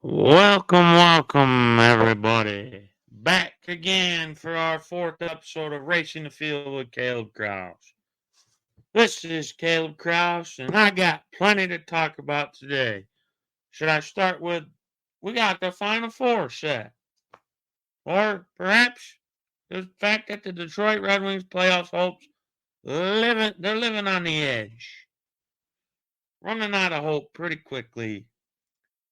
Welcome, everybody. Back again for our fourth episode of Racing the Field with Kaleb Kraus. This is Kaleb Kraus, and I got plenty to talk about today. Should I start with, we got the Final Four set? Or perhaps the fact that the Detroit Red Wings playoff hopes, they're living on the edge. Running out of hope pretty quickly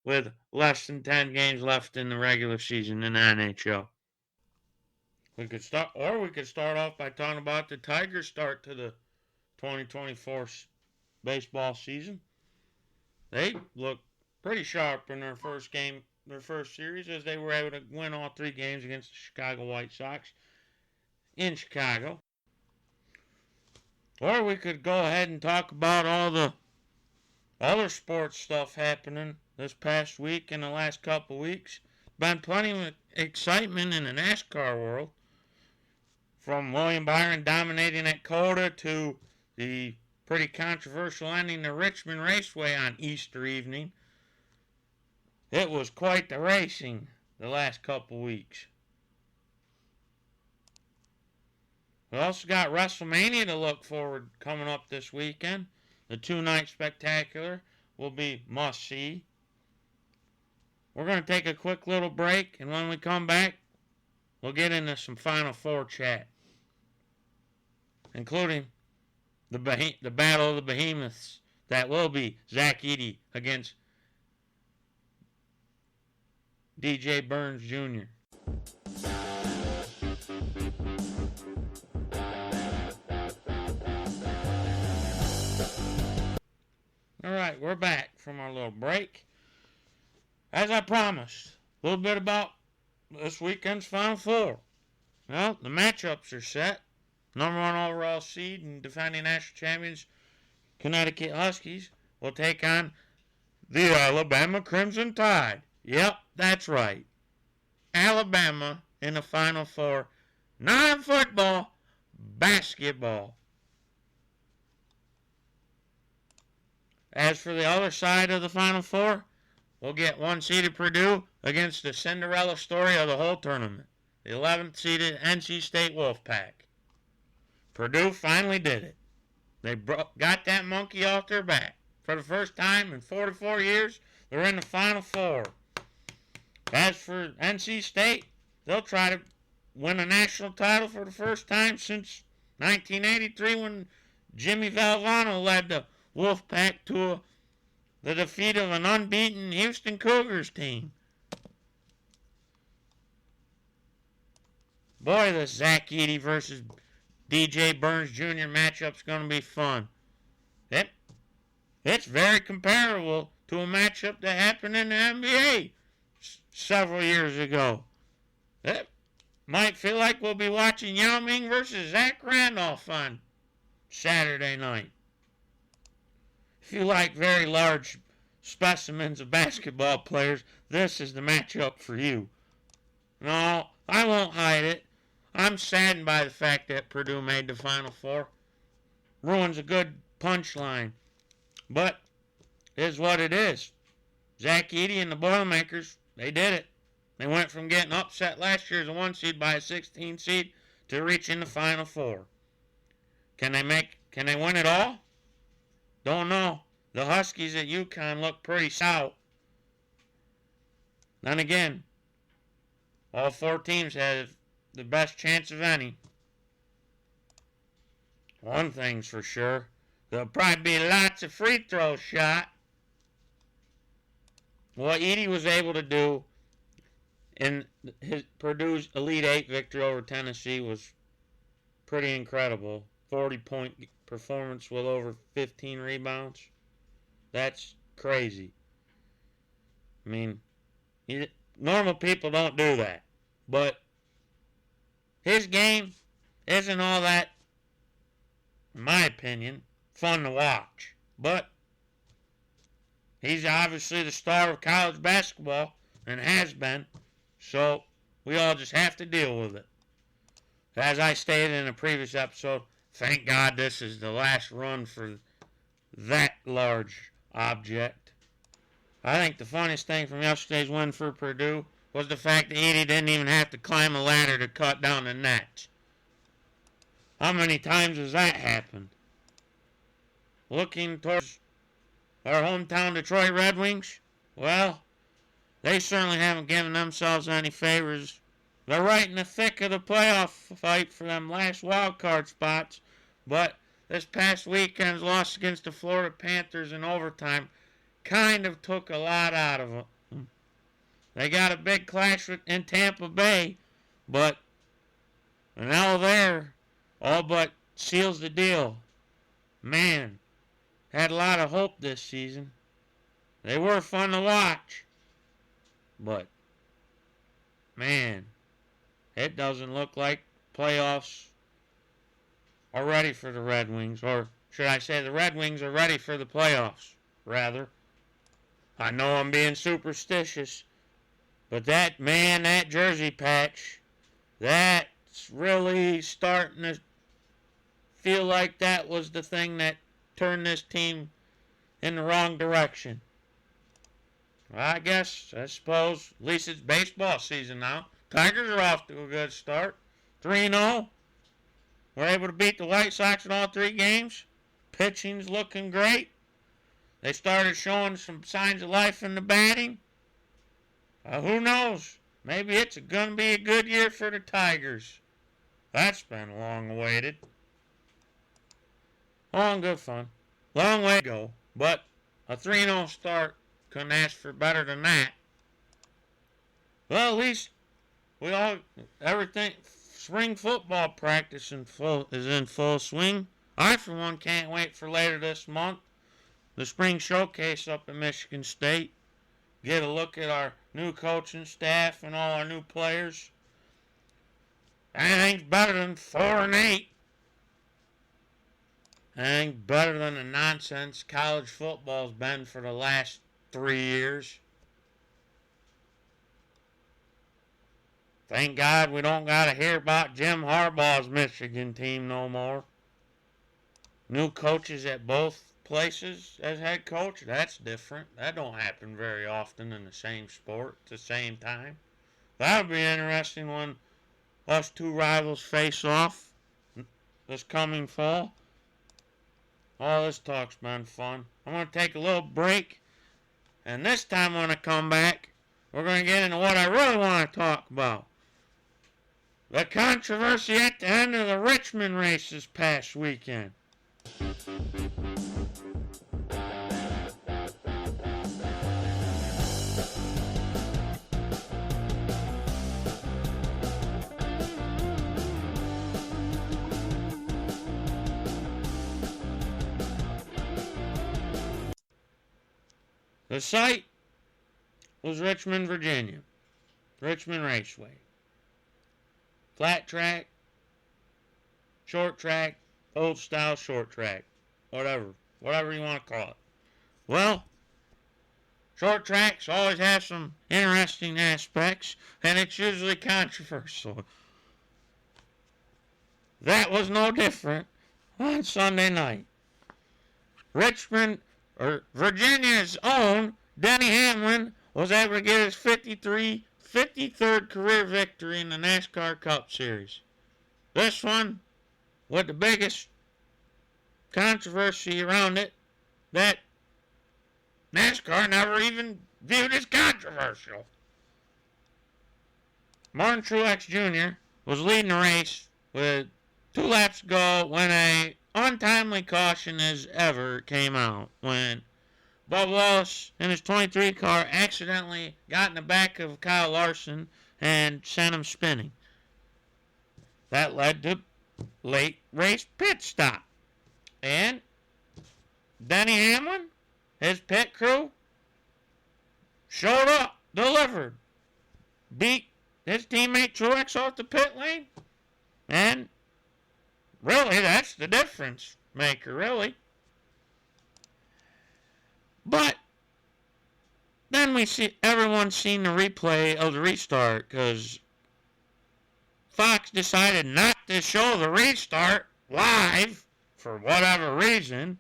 with less than 10 games left in the regular season in the NHL. We could start off by talking about the Tigers' start to the 2024 baseball season. They looked pretty sharp in their first series, as they were able to win all three games against the Chicago White Sox in Chicago. Or we could go ahead and talk about all the other sports stuff happening this past week and the last couple weeks. Been plenty of excitement in the NASCAR world. From William Byron dominating at Coda to the pretty controversial ending to Richmond Raceway on Easter evening. It was quite the racing the last couple weeks. We also got WrestleMania to look forward coming up this weekend. The two-night spectacular will be must-see. We're going to take a quick little break, and when we come back, we'll get into some Final Four chat, including the Battle of the Behemoths. That will be Zach Edey against DJ Burns Jr. Alright, we're back from our little break. As I promised, a little bit about this weekend's Final Four. Well, the matchups are set. Number one overall seed and defending national champions Connecticut Huskies will take on the Alabama Crimson Tide. Yep, that's right. Alabama in the Final Four. Not in football, basketball. As for the other side of the Final Four, we'll get one-seeded Purdue against the Cinderella story of the whole tournament, the 11th-seeded NC State Wolfpack. Purdue finally did it. They got that monkey off their back. For the first time in 44 years, they're in the Final Four. As for NC State, they'll try to win a national title for the first time since 1983 when Jimmy Valvano led the Wolfpack to the defeat of an unbeaten Houston Cougars team. Boy, this Zach Edey versus DJ Burns Jr. matchup's going to be fun. It's very comparable to a matchup that happened in the NBA several years ago. It might feel like we'll be watching Yao Ming versus Zach Randolph on Saturday night. If you like very large specimens of basketball players, this is the matchup for you. No, I won't hide it. I'm saddened by the fact that Purdue made the Final Four. Ruins a good punchline. But it is what it is. Zach Edey and the Boilermakers, they did it. They went from getting upset last year as a 1 seed by a 16 seed to reaching the Final Four. Can they win it all? Don't know. The Huskies at UConn look pretty stout. Then again, all four teams have the best chance of any. One thing's for sure, there'll probably be lots of free throw shot. What Edey was able to do in Purdue's Elite Eight victory over Tennessee was pretty incredible. 40-point performance with over 15 rebounds. That's crazy. I mean, normal people don't do that. But his game isn't all that, in my opinion, fun to watch. But he's obviously the star of college basketball and has been. So we all just have to deal with it. As I stated in a previous episode, thank God this is the last run for that large object. I think the funniest thing from yesterday's win for Purdue was the fact that Edey didn't even have to climb a ladder to cut down the nets. How many times has that happened? Looking towards our hometown Detroit Red Wings, well, they certainly haven't given themselves any favors. They're right in the thick of the playoff fight for them last wild card spots, but this past weekend's loss against the Florida Panthers in overtime kind of took a lot out of them. They got a big clash in Tampa Bay, but an L there all but seals the deal. Man, had a lot of hope this season. They were fun to watch, but man, it doesn't look like playoffs are ready for the Red Wings, or should I say the Red Wings are ready for the playoffs, rather. I know I'm being superstitious, but that jersey patch, that's really starting to feel like that was the thing that turned this team in the wrong direction. Well, I suppose, at least it's baseball season now. Tigers are off to a good start. 3-0. We're able to beat the White Sox in all 3 games. Pitching's looking great. They started showing some signs of life in the batting. Who knows? Maybe it's going to be a good year for the Tigers. That's been long awaited. All in good fun. Long way to go. But a 3-0 start, couldn't ask for better than that. Well, at least everything, spring football practice is in full swing. I, for one, can't wait for later this month. The spring showcase up in Michigan State. Get a look at our new coaching staff and all our new players. Anything's better than 4-8. Anything's better than the nonsense college football's been for the last 3 years. Thank God we don't got to hear about Jim Harbaugh's Michigan team no more. New coaches at both places as head coach, that's different. That don't happen very often in the same sport at the same time. That'll be interesting when us 2 rivals face off this coming fall. All this talk's been fun. I'm going to take a little break, and this time when I come back, we're going to get into what I really want to talk about. The controversy at the end of the Richmond race this past weekend. The site was Richmond, Virginia. Richmond Raceway. Flat track, short track, old style short track, whatever you want to call it. Well, short tracks always have some interesting aspects, and it's usually controversial. That was no different on Sunday night. Virginia's own Denny Hamlin was able to get his 53rd career victory in the NASCAR Cup Series. This one, with the biggest controversy around it, that NASCAR never even viewed as controversial. Martin Truex Jr. was leading the race with 2 laps to go when a untimely caution as ever came out, when Bubba Wallace in his 23 car accidentally got in the back of Kyle Larson and sent him spinning. That led to late race pit stop. And Denny Hamlin, his pit crew, showed up, delivered, beat his teammate Truex off the pit lane, and really, that's the difference maker, really. But then everyone's seen the replay of the restart because Fox decided not to show the restart live for whatever reason.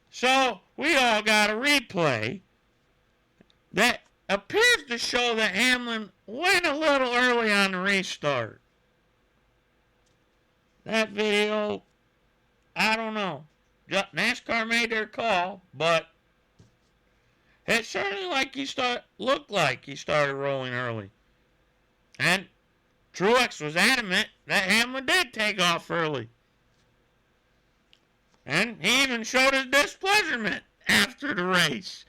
So we all got a replay. that appears to show that Hamlin went a little early on the restart. That video, I don't know. NASCAR made their call, but it certainly looked like he started rolling early. And Truex was adamant that Hamlin did take off early. And he even showed his displeasurement after the race,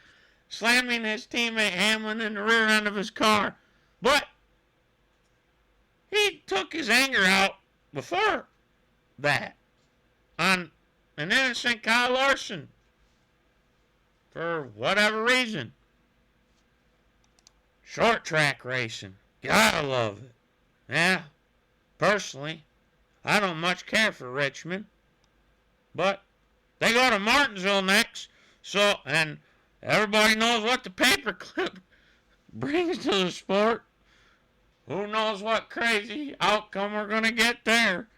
slamming his teammate Hamlin in the rear end of his car. But he took his anger out before that on an innocent Kyle Larson for whatever reason. Short track racing. Gotta love it. Yeah, personally, I don't much care for Richmond. But they go to Martinsville next, and everybody knows what the paperclip brings to the sport. Who knows what crazy outcome we're going to get there.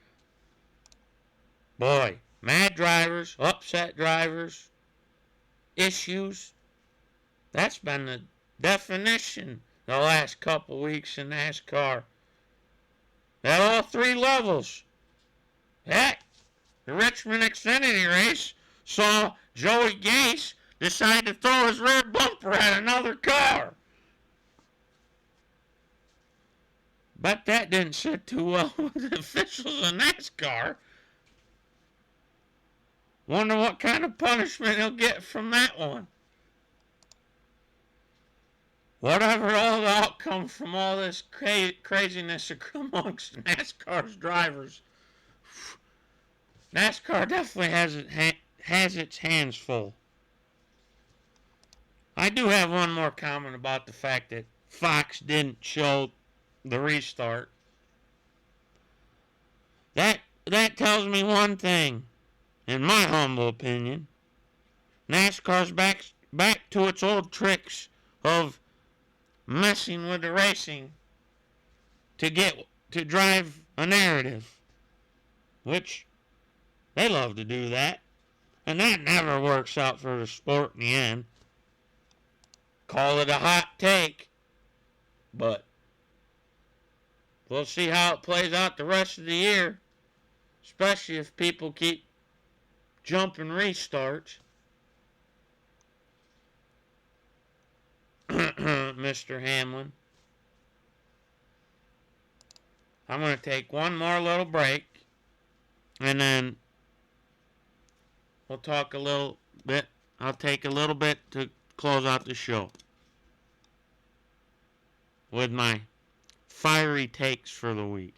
Boy, mad drivers, upset drivers, issues. That's been the definition the last couple weeks in NASCAR. At all three levels. Heck, the Richmond Xfinity race saw Joey Gase decide to throw his rear bumper at another car. But that didn't sit too well with the officials in NASCAR. Wonder what kind of punishment he'll get from that one. Whatever all the outcome from all this craziness amongst NASCAR's drivers, NASCAR definitely has its hands full. I do have one more comment about the fact that Fox didn't show the restart. That tells me one thing, in my humble opinion. NASCAR's back to its old tricks of messing with the racing to drive a narrative, which they love to do that, and that never works out for the sport in the end. Call it a hot take, but we'll see how it plays out the rest of the year, especially if people keep jumping restarts. Mr. Hamlin. I'm going to take one more little break, and then we'll talk a little bit. I'll take a little bit to close out the show with my fiery takes for the week.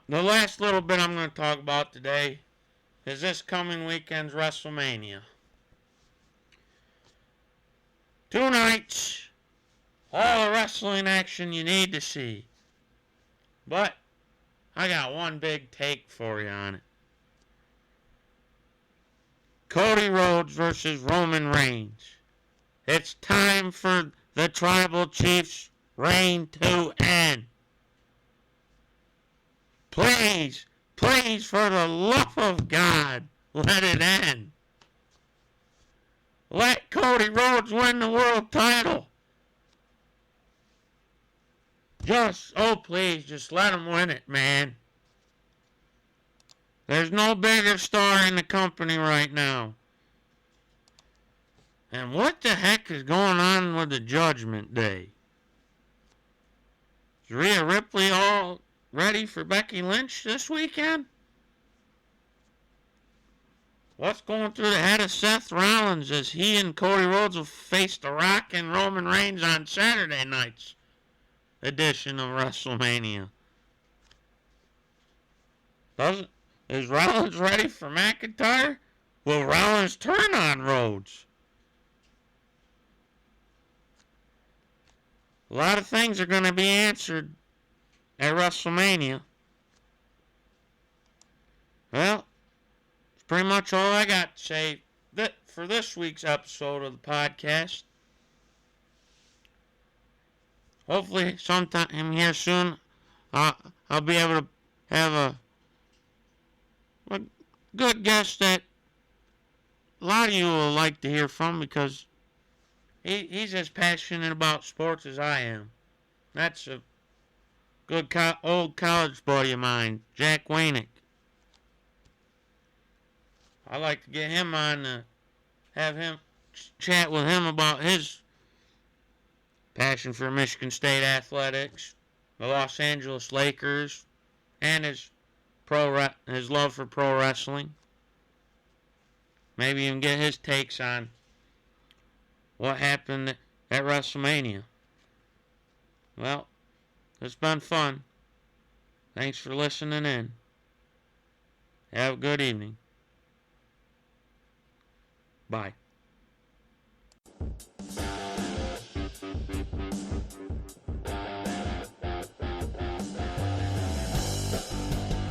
The last little bit I'm going to talk about today is this coming weekend's WrestleMania. 2 nights, all the wrestling action you need to see. But I got one big take for you on it. Cody Rhodes versus Roman Reigns. It's time for the Tribal Chief's reign to end. Please, please, for the love of God, let it end. Let Cody Rhodes win the world title. Please, just let him win it, man. There's no bigger star in the company right now. And what the heck is going on with the Judgment Day? Is Rhea Ripley all ready for Becky Lynch this weekend? What's going through the head of Seth Rollins as he and Cody Rhodes will face The Rock and Roman Reigns on Saturday night's edition of WrestleMania? Is Rollins ready for McIntyre? Will Rollins turn on Rhodes? A lot of things are going to be answered at WrestleMania. Well, that's pretty much all I got to say for this week's episode of the podcast. Hopefully, sometime here soon, I'll be able to have a good guest that a lot of you will like to hear from, because he's as passionate about sports as I am. That's a good old college buddy of mine, Jack Wainick. I like to get him on to have him chat with him about his passion for Michigan State athletics, the Los Angeles Lakers, and his love for pro wrestling. Maybe even get his takes on what happened at WrestleMania. Well, it's been fun. Thanks for listening in. Have a good evening. Bye.